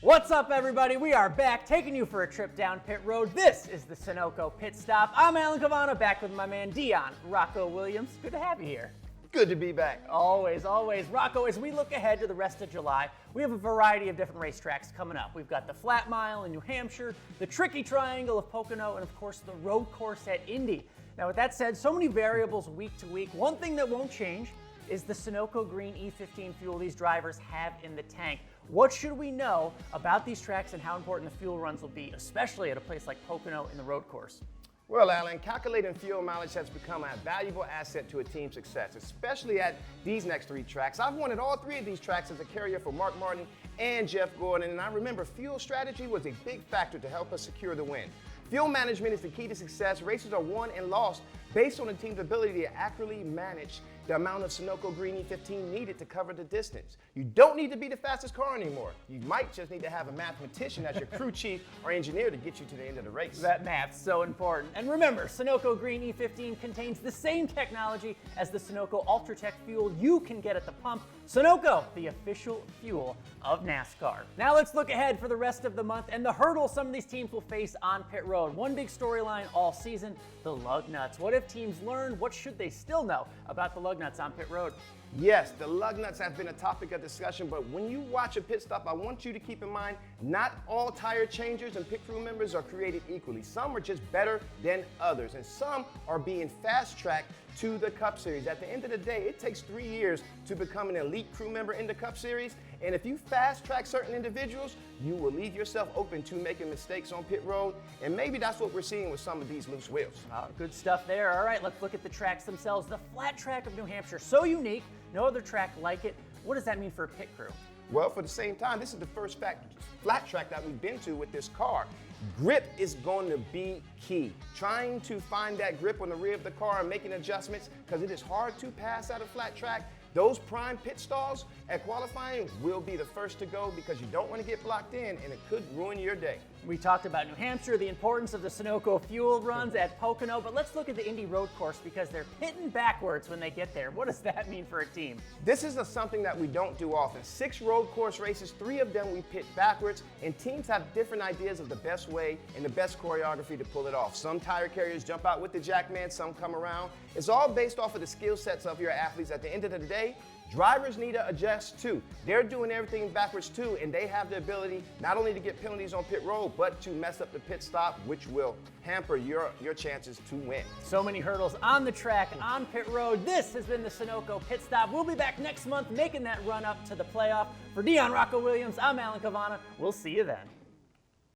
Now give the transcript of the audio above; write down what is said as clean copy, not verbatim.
What's up, everybody? We are back, taking you for a trip down pit road. This is the Sunoco Pit Stop. I'm Alan Cavanna, back with my man Dion, Rocko Williams. Good to have you here. Good to be back. Always, always. Rocko, as we look ahead to the rest of July, we have a variety of different racetracks coming up. We've got the Flat Mile in New Hampshire, the Tricky Triangle of Pocono, and of course the road course at Indy. Now, with that said, so many variables week to week. One thing that won't change is the Sunoco Green E15 fuel these drivers have in the tank. What should we know about these tracks and how important the fuel runs will be, especially at a place like Pocono in the road course? Well, Alan, calculating fuel mileage has become a valuable asset to a team's success, especially at these next three tracks. I've won at all three of these tracks as a carrier for Mark Martin and Jeff Gordon, and I remember fuel strategy was a big factor to help us secure the win. Fuel management is the key to success. Races are won and lost based on the team's ability to accurately manage the amount of Sunoco Green E15 needed to cover the distance. You don't need to be the fastest car anymore. You might just need to have a mathematician as your crew chief or engineer to get you to the end of the race. That math's so important. And remember, Sunoco Green E15 contains the same technology as the Sunoco Ultratech fuel you can get at the pump. Sunoco, the official fuel of NASCAR. Now let's look ahead for the rest of the month and the hurdles some of these teams will face on pit road. One big storyline all season, the lug nuts. What if teams learn? What should they still know about the lug nuts on pit road? Yes, the lug nuts have been a topic of discussion, but when you watch a pit stop, I want you to keep in mind, not all tire changers and pit crew members are created equally. Some are just better than others, and some are being fast-tracked to the Cup Series. At the end of the day, it takes 3 years to become an elite crew member in the Cup Series, and if you fast-track certain individuals, you will leave yourself open to making mistakes on pit road, and maybe that's what we're seeing with some of these loose wheels. Good stuff there. All right, let's look at the tracks themselves. The flat track of New Hampshire, so unique, no other track like it. What does that mean for a pit crew? Well, for the same time, this is the first flat track that we've been to with this car. Grip is going to be key. Trying to find that grip on the rear of the car and making adjustments, because it is hard to pass out a flat track. Those prime pit stalls at qualifying will be the first to go because you don't want to get blocked in and it could ruin your day. We talked about New Hampshire, the importance of the Sunoco fuel runs at Pocono, but let's look at the Indy road course because they're pitting backwards when they get there. What does that mean for a team? This is something that we don't do often. 6 road course races, 3 of them we pit backwards, and teams have different ideas of the best way and the best choreography to pull it off. Some tire carriers jump out with the jackman, some come around. It's all based off of the skill sets of your athletes. At the end of the day, drivers need to adjust too. They're doing everything backwards too, and they have the ability not only to get penalties on pit road, but to mess up the pit stop, which will hamper your chances to win. So many hurdles on the track, on pit road. This has been the Sunoco Pit Stop. We'll be back next month making that run up to the playoff. For Dion, Rocko Williams, I'm Alan Cavanna. We'll see you then.